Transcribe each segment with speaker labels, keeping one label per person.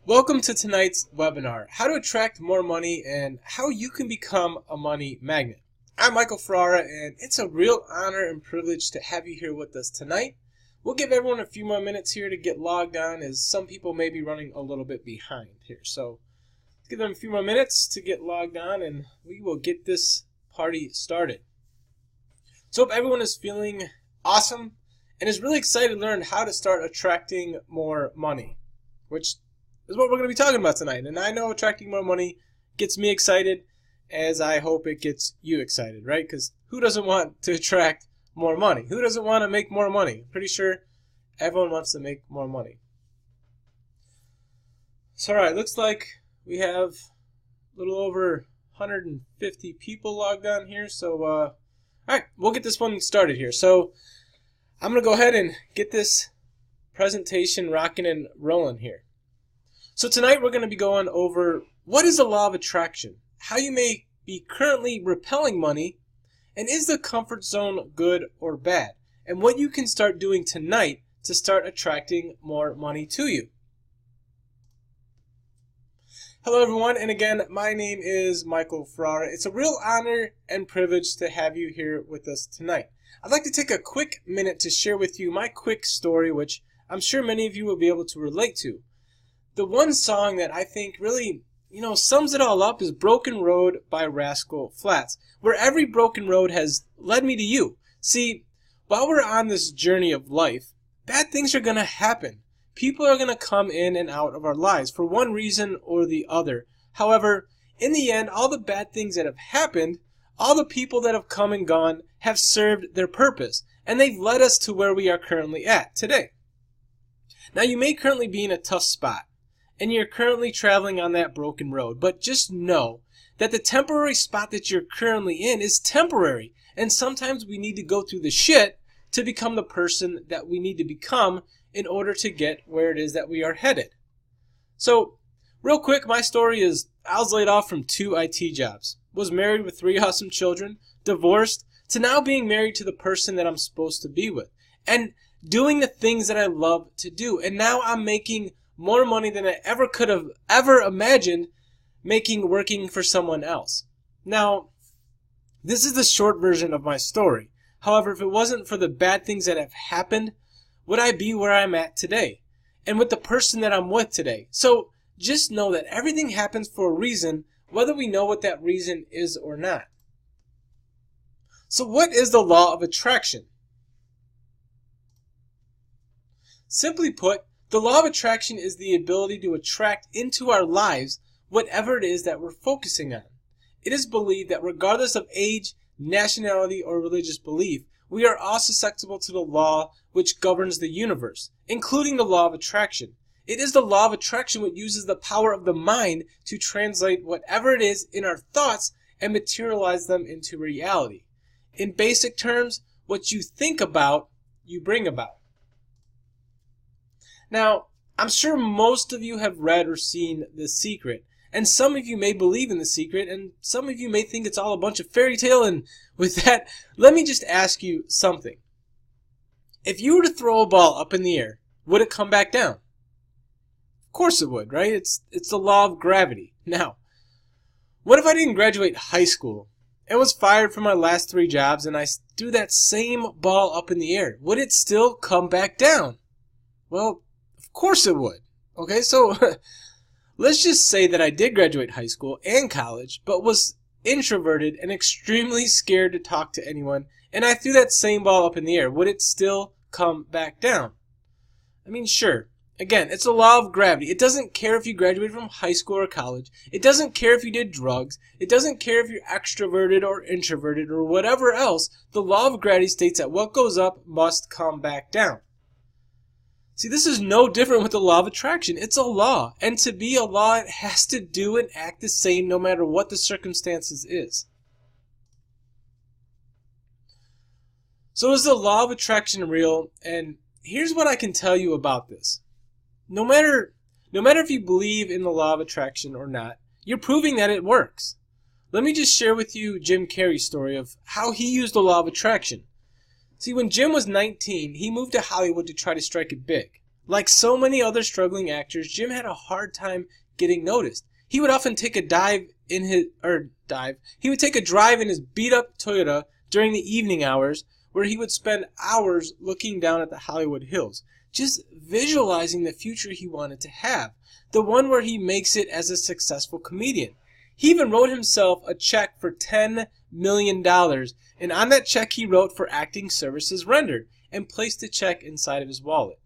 Speaker 1: Welcome to tonight's webinar, How to Attract More Money and How You Can Become a Money Magnet. I'm Michael Ferrara, and it's a real honor and privilege to have you here with us tonight. We'll give everyone a few more minutes here to get logged on, as some people may be running a little bit behind here. So let's give them a few more minutes to get logged on, and we will get this party started. So hope everyone is feeling awesome and is really excited to learn how to start attracting more money, which is what we're going to be talking about tonight. And I know attracting more money gets me excited, as I hope it gets you excited, right? Because who doesn't want to attract more money? Who doesn't want to make more money? Pretty sure everyone wants to make more money. So alright, looks like we have a little over 150 people logged on here. So alright, we'll get this one started here. So I'm going to go ahead and get this presentation rocking and rolling here. So tonight we're going to be going over what is the law of attraction, how you may be currently repelling money, and is the comfort zone good or bad, and what you can start doing tonight to start attracting more money to you. Hello everyone, and again, my name is Michael Ferrara. It's a real honor and privilege to have you here with us tonight. I'd like to take a quick minute to share with you my quick story, which I'm sure many of you will be able to relate to. The one song that I think really, sums it all up is Broken Road by Rascal Flatts, where every broken road has led me to you. See, while we're on this journey of life, bad things are going to happen. People are going to come in and out of our lives for one reason or the other. However, in the end, all the bad things that have happened, all the people that have come and gone have served their purpose, and they've led us to where we are currently at today. Now, you may currently be in a tough spot, and you're currently traveling on that broken road. But just know that the temporary spot that you're currently in is temporary. And sometimes we need to go through the shit to become the person that we need to become in order to get where it is that we are headed. So, real quick, my story is I was laid off from 2 IT jobs, was married with 3 awesome children, divorced, to now being married to the person that I'm supposed to be with, and doing the things that I love to do. And now I'm making more money than I ever could have ever imagined making working for someone else. Now, this is the short version of my story. However, if it wasn't for the bad things that have happened, would I be where I'm at today? And with the person that I'm with today? So, just know that everything happens for a reason, whether we know what that reason is or not. So what is the law of attraction? Simply put, the law of attraction is the ability to attract into our lives whatever it is that we're focusing on. It is believed that regardless of age, nationality, or religious belief, we are all susceptible to the law which governs the universe, including the law of attraction. It is the law of attraction which uses the power of the mind to translate whatever it is in our thoughts and materialize them into reality. In basic terms, what you think about, you bring about. Now, I'm sure most of you have read or seen The Secret, and some of you may believe in The Secret, and some of you may think it's all a bunch of fairy tale, and with that, let me just ask you something. If you were to throw a ball up in the air, would it come back down? Of course it would, right? It's the law of gravity. Now, what if I didn't graduate high school and was fired from my last 3 jobs, and I threw that same ball up in the air? Would it still come back down? Well, of course it would. Okay, so let's just say that I did graduate high school and college, but was introverted and extremely scared to talk to anyone, and I threw that same ball up in the air. Would it still come back down? I mean, sure. Again, it's a law of gravity. It doesn't care if you graduated from high school or college. It doesn't care if you did drugs. It doesn't care if you're extroverted or introverted or whatever else. The law of gravity states that what goes up must come back down. See, this is no different with the law of attraction. It's a law. And to be a law, it has to do and act the same no matter what the circumstances is. So is the law of attraction real? And here's what I can tell you about this. No matter if you believe in the law of attraction or not, you're proving that it works. Let me just share with you Jim Carrey's story of how he used the law of attraction. See, when Jim was 19, he moved to Hollywood to try to strike it big. Like so many other struggling actors, Jim had a hard time getting noticed. He would often take a he would take a drive in his beat-up Toyota during the evening hours, where he would spend hours looking down at the Hollywood Hills, just visualizing the future he wanted to have, the one where he makes it as a successful comedian. He even wrote himself a check for $10 million, and on that check he wrote for acting services rendered, and placed the check inside of his wallet.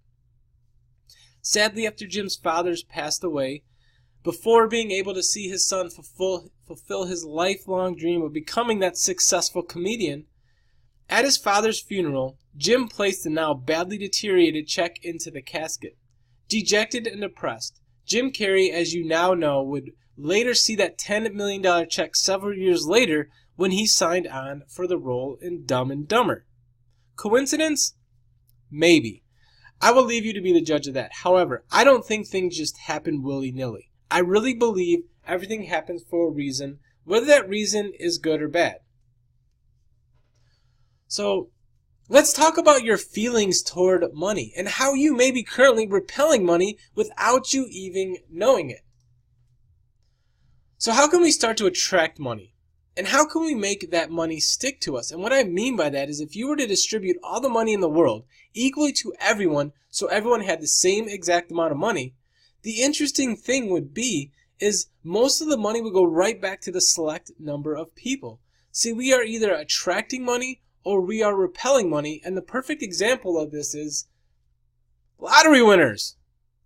Speaker 1: Sadly, after Jim's father passed away, before being able to see his son fulfill his lifelong dream of becoming that successful comedian, at his father's funeral, Jim placed the now badly deteriorated check into the casket. Dejected and depressed, Jim Carrey, as you now know, would later see that $10 million check several years later when he signed on for the role in Dumb and Dumber. Coincidence? Maybe. I will leave you to be the judge of that. However, I don't think things just happen willy-nilly. I really believe everything happens for a reason, whether that reason is good or bad. So, let's talk about your feelings toward money and how you may be currently repelling money without you even knowing it. So how can we start to attract money? And how can we make that money stick to us? And what I mean by that is if you were to distribute all the money in the world equally to everyone so everyone had the same exact amount of money, the interesting thing would be is most of the money would go right back to the select number of people. See, we are either attracting money or we are repelling money, and the perfect example of this is lottery winners.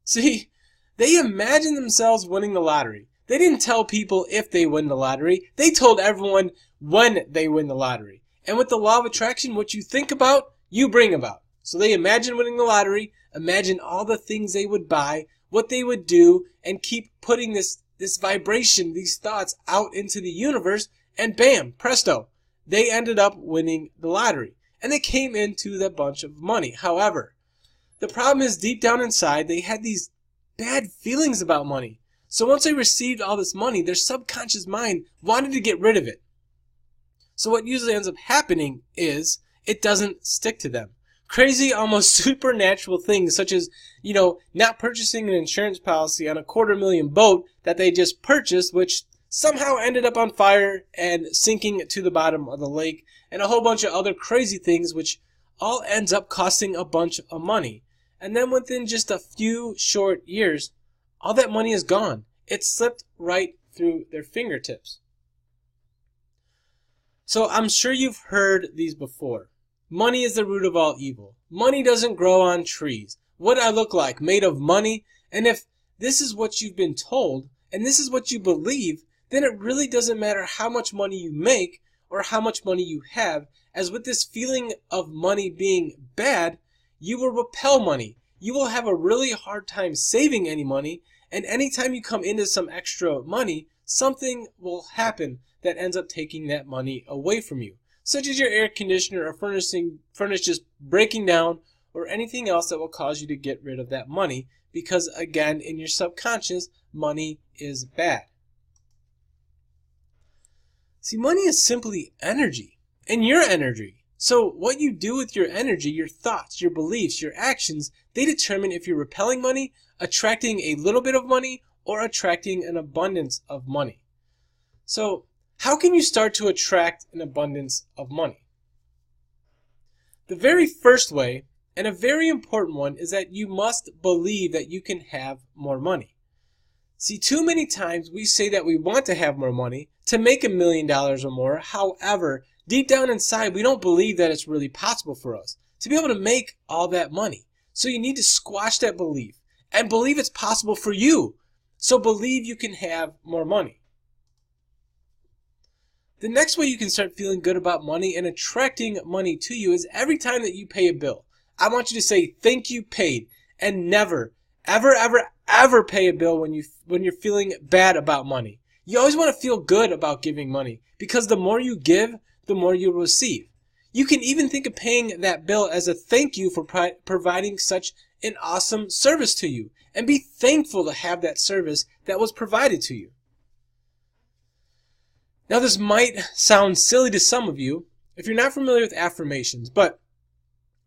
Speaker 1: See, they imagine themselves winning the lottery. They didn't tell people if they win the lottery. They told everyone when they win the lottery. And with the law of attraction, what you think about, you bring about. So they imagine winning the lottery, imagine all the things they would buy, what they would do, and keep putting this vibration, these thoughts out into the universe, and bam, presto, they ended up winning the lottery. And they came into that bunch of money. However, the problem is deep down inside, they had these bad feelings about money. So once they received all this money, their subconscious mind wanted to get rid of it. So what usually ends up happening is it doesn't stick to them. Crazy, almost supernatural things such as, not purchasing an insurance policy on a $250,000 boat that they just purchased, which somehow ended up on fire and sinking to the bottom of the lake, and a whole bunch of other crazy things which all ends up costing a bunch of money. And then within just a few short years, all that money is gone. It slipped right through their fingertips. So I'm sure you've heard these before. Money is the root of all evil. Money doesn't grow on trees. What I look like, made of money? And if this is what you've been told, and this is what you believe, then it really doesn't matter how much money you make or how much money you have, as with this feeling of money being bad, you will repel money. You will have a really hard time saving any money, and anytime you come into some extra money, something will happen that ends up taking that money away from you, such as your air conditioner or furnace just breaking down, or anything else that will cause you to get rid of that money, because again, in your subconscious, money is bad. See, money is simply energy, and your energy. So what you do with your energy, your thoughts, your beliefs, your actions, they determine if you're repelling money, attracting a little bit of money, or attracting an abundance of money. So how can you start to attract an abundance of money? The very first way, and a very important one, is that you must believe that you can have more money. See, too many times we say that we want to have more money, to make $1 million or more. However, deep down inside, we don't believe that it's really possible for us to be able to make all that money. So you need to squash that belief and believe it's possible for you. So believe you can have more money. The next way you can start feeling good about money and attracting money to you is every time that you pay a bill. I want you to say, thank you, paid, and never, ever, ever, ever pay a bill when you're feeling bad about money. You always want to feel good about giving money, because the more you give, the more you receive. You can even think of paying that bill as a thank you for providing such an awesome service to you, and be thankful to have that service that was provided to you. Now, this might sound silly to some of you if you're not familiar with affirmations, but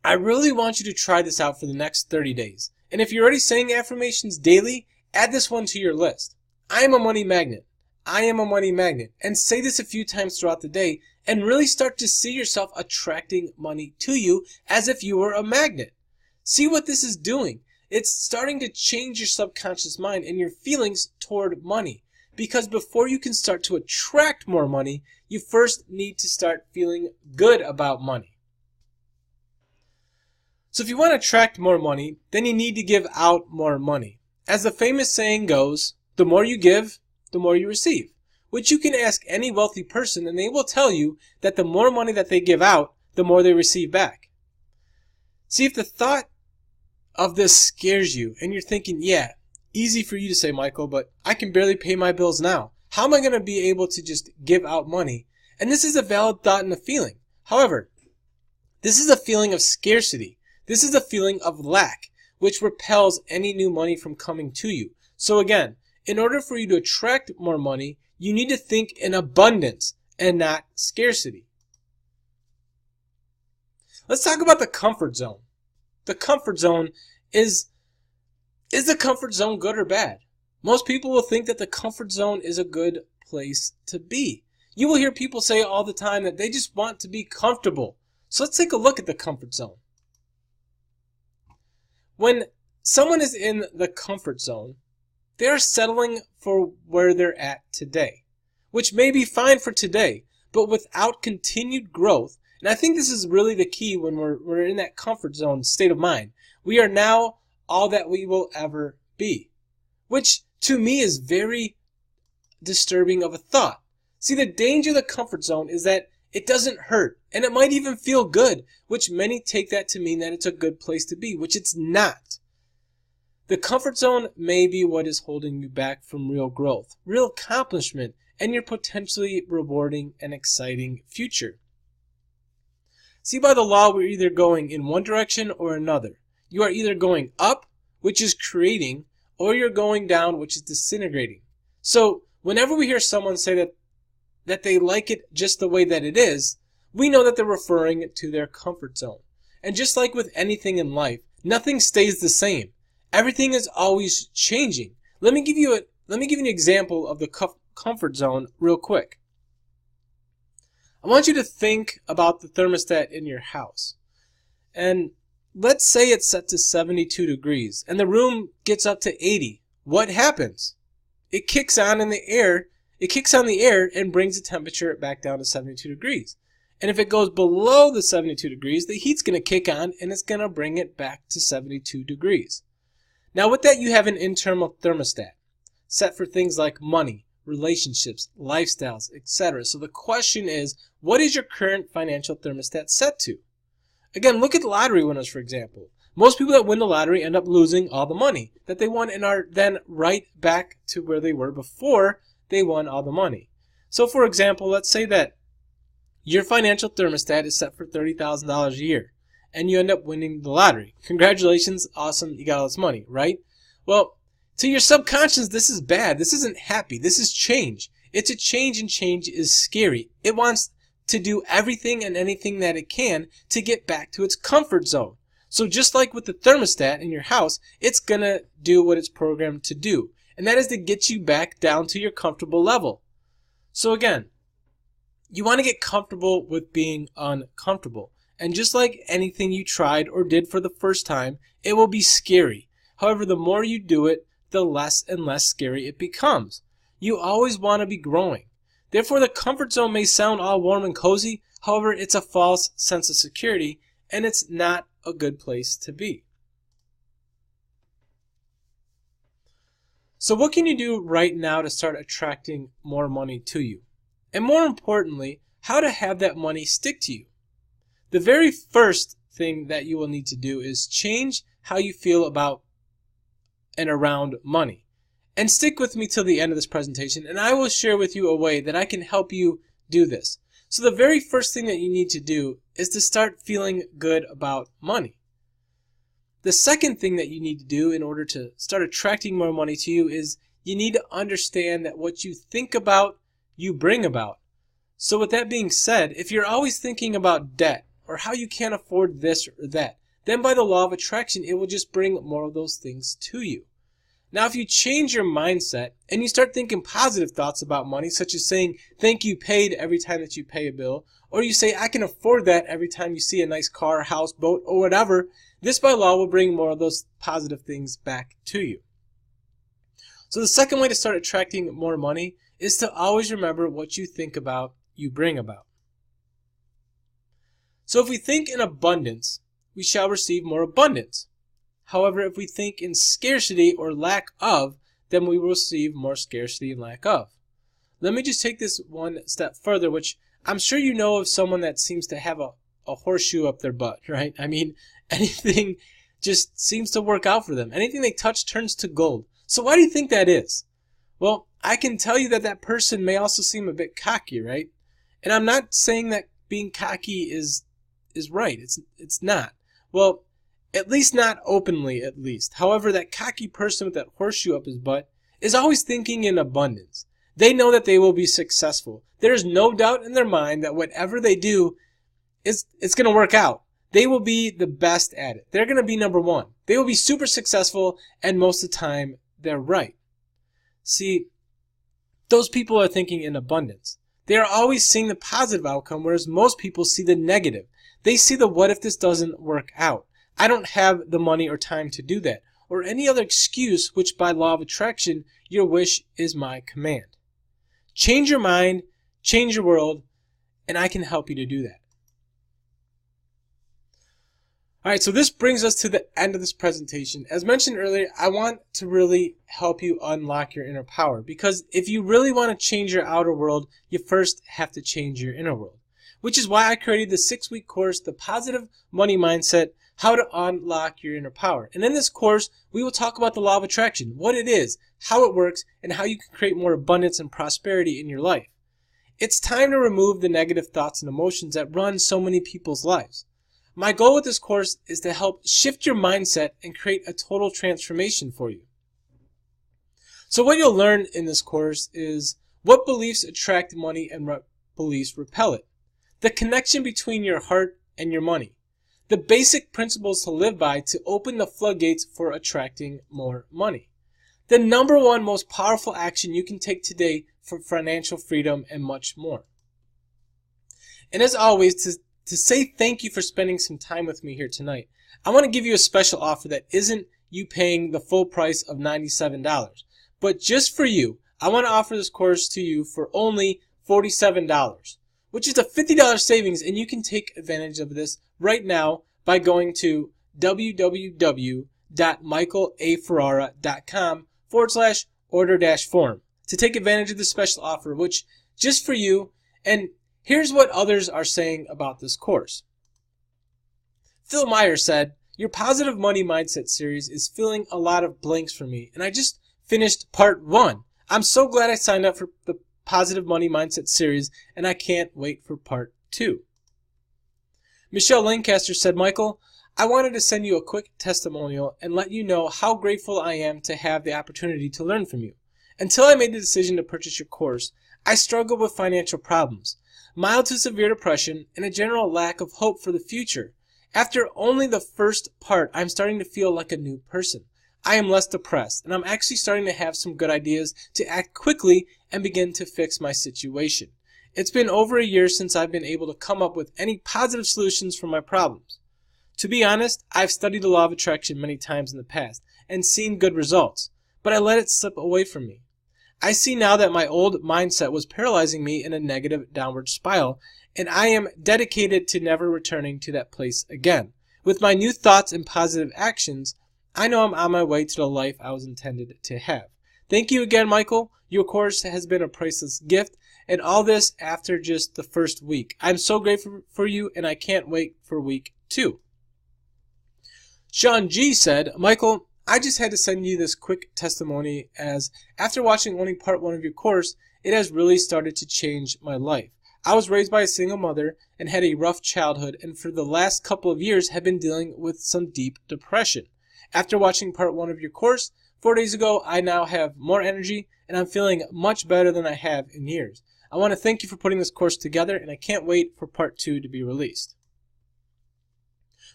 Speaker 1: I really want you to try this out for the next 30 days. And if you're already saying affirmations daily, add this one to your list. I am a money magnet. I am a money magnet. And say this a few times throughout the day and really start to see yourself attracting money to you as if you were a magnet. See what this is doing. It's starting to change your subconscious mind and your feelings toward money. Because before you can start to attract more money, you first need to start feeling good about money. So if you want to attract more money, then you need to give out more money. As the famous saying goes, the more you give, the more you receive. Which you can ask any wealthy person and they will tell you that the more money that they give out, the more they receive back. See, if the thought of this scares you and you're thinking, yeah, easy for you to say, Michael, but I can barely pay my bills now. How am I going to be able to just give out money? And this is a valid thought and a feeling. However, this is a feeling of scarcity. This is a feeling of lack, which repels any new money from coming to you. So again, in order for you to attract more money, you need to think in abundance and not scarcity. Let's talk about the comfort zone. The comfort zone is the comfort zone good or bad? Most people will think that the comfort zone is a good place to be. You will hear people say all the time that they just want to be comfortable. So let's take a look at the comfort zone. When someone is in the comfort zone, they are settling for where they're at today, which may be fine for today, but without continued growth. And I think this is really the key when we're in that comfort zone state of mind. We are now all that we will ever be, which to me is very disturbing of a thought. See, the danger of the comfort zone is that it doesn't hurt, and it might even feel good, which many take that to mean that it's a good place to be, which it's not. The comfort zone may be what is holding you back from real growth, real accomplishment, and your potentially rewarding and exciting future. See, by the law, we're either going in one direction or another. You are either going up, which is creating, or you're going down, which is disintegrating. So whenever we hear someone say that they like it just the way that it is, we know that they're referring to their comfort zone. And just like with anything in life, nothing stays the same. Everything is always changing. Let me give you an example of the comfort zone real quick. I want you to think about the thermostat in your house. And let's say it's set to 72 degrees and the room gets up to 80. What happens? It kicks on the air and brings the temperature back down to 72 degrees. And if it goes below the 72 degrees, the heat's going to kick on and it's going to bring it back to 72 degrees. Now with that, you have an internal thermostat set for things like money, relationships, lifestyles, etc. So the question is, what is your current financial thermostat set to? Again, look at lottery winners, for example. Most people that win the lottery end up losing all the money that they won and are then right back to where they were before they won all the money. So for example, let's say that your financial thermostat is set for $30,000 a year and you end up winning the lottery. Congratulations, awesome, you got all this money, right? Well, to your subconscious, this is bad. This isn't happy. This is change. It's a change, and change is scary. It wants to do everything and anything that it can to get back to its comfort zone. So just like with the thermostat in your house, it's going to do what it's programmed to do. And that is to get you back down to your comfortable level. So again, you want to get comfortable with being uncomfortable. And just like anything you tried or did for the first time, it will be scary. However, the more you do it, the less and less scary it becomes. You always want to be growing. Therefore, the comfort zone may sound all warm and cozy. However, it's a false sense of security, and it's not a good place to be. So what can you do right now to start attracting more money to you? And more importantly, how to have that money stick to you? The very first thing that you will need to do is change how you feel about and around money. And stick with me till the end of this presentation, and I will share with you a way that I can help you do this. So the very first thing that you need to do is to start feeling good about money. The second thing that you need to do in order to start attracting more money to you is you need to understand that what you think about, you bring about. So with that being said, if you're always thinking about debt or how you can't afford this or that, then by the law of attraction, it will just bring more of those things to you. Now, if you change your mindset and you start thinking positive thoughts about money, such as saying, thank you paid every time that you pay a bill, or you say, I can afford that every time you see a nice car, house, boat, or whatever, this by law will bring more of those positive things back to you. So the second way to start attracting more money is to always remember what you think about, you bring about. So if we think in abundance, we shall receive more abundance. However, if we think in scarcity or lack of, then we will receive more scarcity and lack of. Let me just take this one step further, which I'm sure you know of someone that seems to have a horseshoe up their butt, right? I mean, anything just seems to work out for them. Anything they touch turns to gold. So why do you think that is? Well, I can tell you that that person may also seem a bit cocky, right? And I'm not saying that being cocky is right. It's not. Well, at least not openly, at least. However, that cocky person with that horseshoe up his butt is always thinking in abundance. They know that they will be successful. There is no doubt in their mind that whatever they do, it's going to work out. They will be the best at it. They're going to be number one. They will be super successful, and most of the time, they're right. See, those people are thinking in abundance. They are always seeing the positive outcome, whereas most people see the negative. They see the what if this doesn't work out. I don't have the money or time to do that, or any other excuse which by law of attraction, your wish is my command. Change your mind, change your world, and I can help you to do that. Alright, so this brings us to the end of this presentation. As mentioned earlier, I want to really help you unlock your inner power, because if you really want to change your outer world, you first have to change your inner world. Which is why I created the 6-week course, The Positive Money Mindset, How to Unlock Your Inner Power. And in this course, we will talk about the law of attraction, what it is, how it works, and how you can create more abundance and prosperity in your life. It's time to remove the negative thoughts and emotions that run so many people's lives. My goal with this course is to help shift your mindset and create a total transformation for you. So what you'll learn in this course is what beliefs attract money and what beliefs repel it. The connection between your heart and your money. The basic principles to live by to open the floodgates for attracting more money. The number one most powerful action you can take today for financial freedom, and much more. And as always, to say thank you for spending some time with me here tonight, I want to give you a special offer that isn't you paying the full price of $97. But just for you, I want to offer this course to you for only $47, which is a $50 savings, and you can take advantage of this right now by going to www.michaelaferrara.com/order-form to take advantage of this special offer, which just for you. And here's what others are saying about this course. Phil Meyer said, your Positive Money Mindset series is filling a lot of blanks for me, and I just finished part 1. I'm so glad I signed up for the Positive Money Mindset series, and I can't wait for part 2. Michelle Lancaster said, Michael, I wanted to send you a quick testimonial and let you know how grateful I am to have the opportunity to learn from you. Until I made the decision to purchase your course, I struggled with financial problems, mild to severe depression, and a general lack of hope for the future. After only the first part, I'm starting to feel like a new person. I am less depressed, and I'm actually starting to have some good ideas to act quickly and begin to fix my situation. It's been over a year since I've been able to come up with any positive solutions for my problems. To be honest, I've studied the law of attraction many times in the past and seen good results, but I let it slip away from me. I see now that my old mindset was paralyzing me in a negative downward spiral, and I am dedicated to never returning to that place again. With my new thoughts and positive actions, I know I'm on my way to the life I was intended to have. Thank you again, Michael. Your course has been a priceless gift, and all this after just the first week. I'm so grateful for you, and I can't wait for week 2. Sean G said, Michael, I just had to send you this quick testimony as after watching only part 1 of your course, it has really started to change my life. I was raised by a single mother and had a rough childhood, and for the last couple of years have been dealing with some deep depression. After watching part 1 of your course 4 days ago, I now have more energy and I'm feeling much better than I have in years. I want to thank you for putting this course together, and I can't wait for part 2 to be released.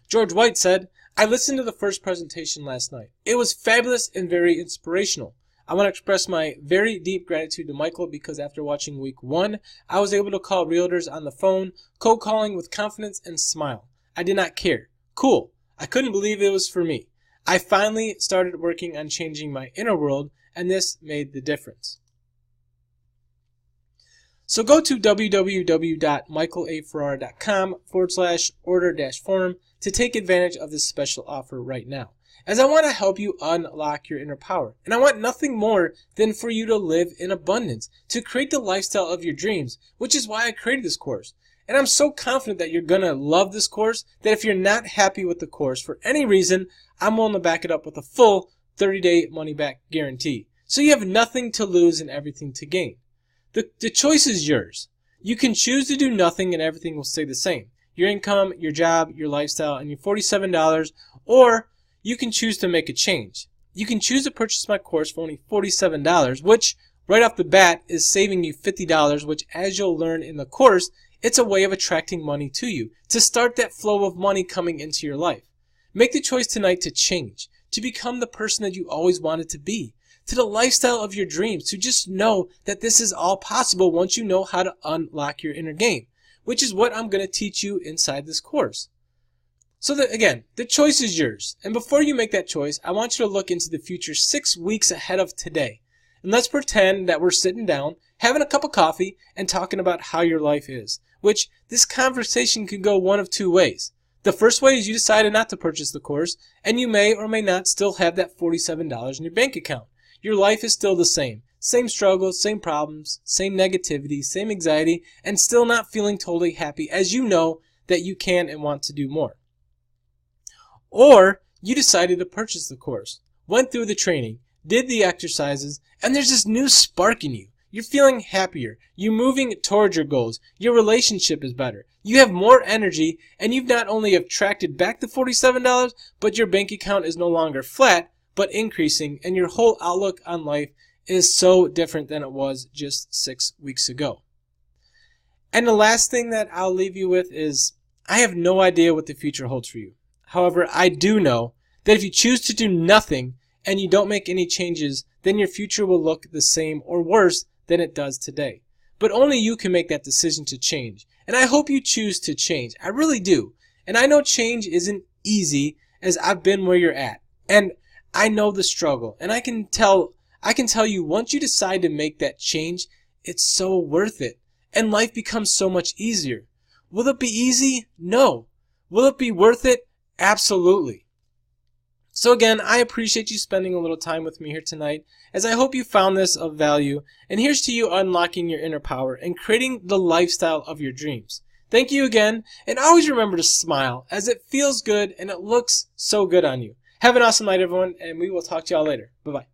Speaker 1: George White said, I listened to the first presentation last night. It was fabulous and very inspirational. I want to express my very deep gratitude to Michael because after watching week 1, I was able to call realtors on the phone, cold calling with confidence and smile. I did not care. Cool. I couldn't believe it was for me. I finally started working on changing my inner world, and this made the difference. So go to www.michaelaferrara.com/order-form to take advantage of this special offer right now, as I want to help you unlock your inner power. And I want nothing more than for you to live in abundance, to create the lifestyle of your dreams, which is why I created this course. And I'm so confident that you're going to love this course that if you're not happy with the course for any reason, I'm willing to back it up with a full 30-day money-back guarantee. So you have nothing to lose and everything to gain. The choice is yours. You can choose to do nothing and everything will stay the same. Your income, your job, your lifestyle, and your $47, or you can choose to make a change. You can choose to purchase my course for only $47, which right off the bat is saving you $50, which as you'll learn in the course, it's a way of attracting money to you, to start that flow of money coming into your life. Make the choice tonight to change, to become the person that you always wanted to be, to the lifestyle of your dreams, to just know that this is all possible once you know how to unlock your inner game, which is what I'm going to teach you inside this course. So that, again, the choice is yours. And before you make that choice, I want you to look into the future 6 weeks ahead of today. And let's pretend that we're sitting down, having a cup of coffee, and talking about how your life is, which this conversation could go one of two ways. The first way is you decided not to purchase the course, and you may or may not still have that $47 in your bank account. Your life is still the same. Same struggles, same problems, same negativity, same anxiety, and still not feeling totally happy as you know that you can and want to do more. Or you decided to purchase the course, went through the training, did the exercises, and there's this new spark in you. You're feeling happier. You're moving towards your goals. Your relationship is better. You have more energy, and you've not only attracted back the $47, but your bank account is no longer flat, but increasing, and your whole outlook on life is so different than it was just 6 weeks ago. And the last thing that I'll leave you with is, I have no idea what the future holds for you. However, I do know that if you choose to do nothing and you don't make any changes, then your future will look the same or worse than it does today. But only you can make that decision to change. And I hope you choose to change. I really do. And I know change isn't easy, as I've been where you're at. And I know the struggle. And I can tell you once you decide to make that change, it's so worth it. And life becomes so much easier. Will it be easy? No. Will it be worth it? Absolutely. So again, I appreciate you spending a little time with me here tonight, as I hope you found this of value, and here's to you unlocking your inner power and creating the lifestyle of your dreams. Thank you again, and always remember to smile, as it feels good and it looks so good on you. Have an awesome night, everyone, and we will talk to y'all later. Bye-bye.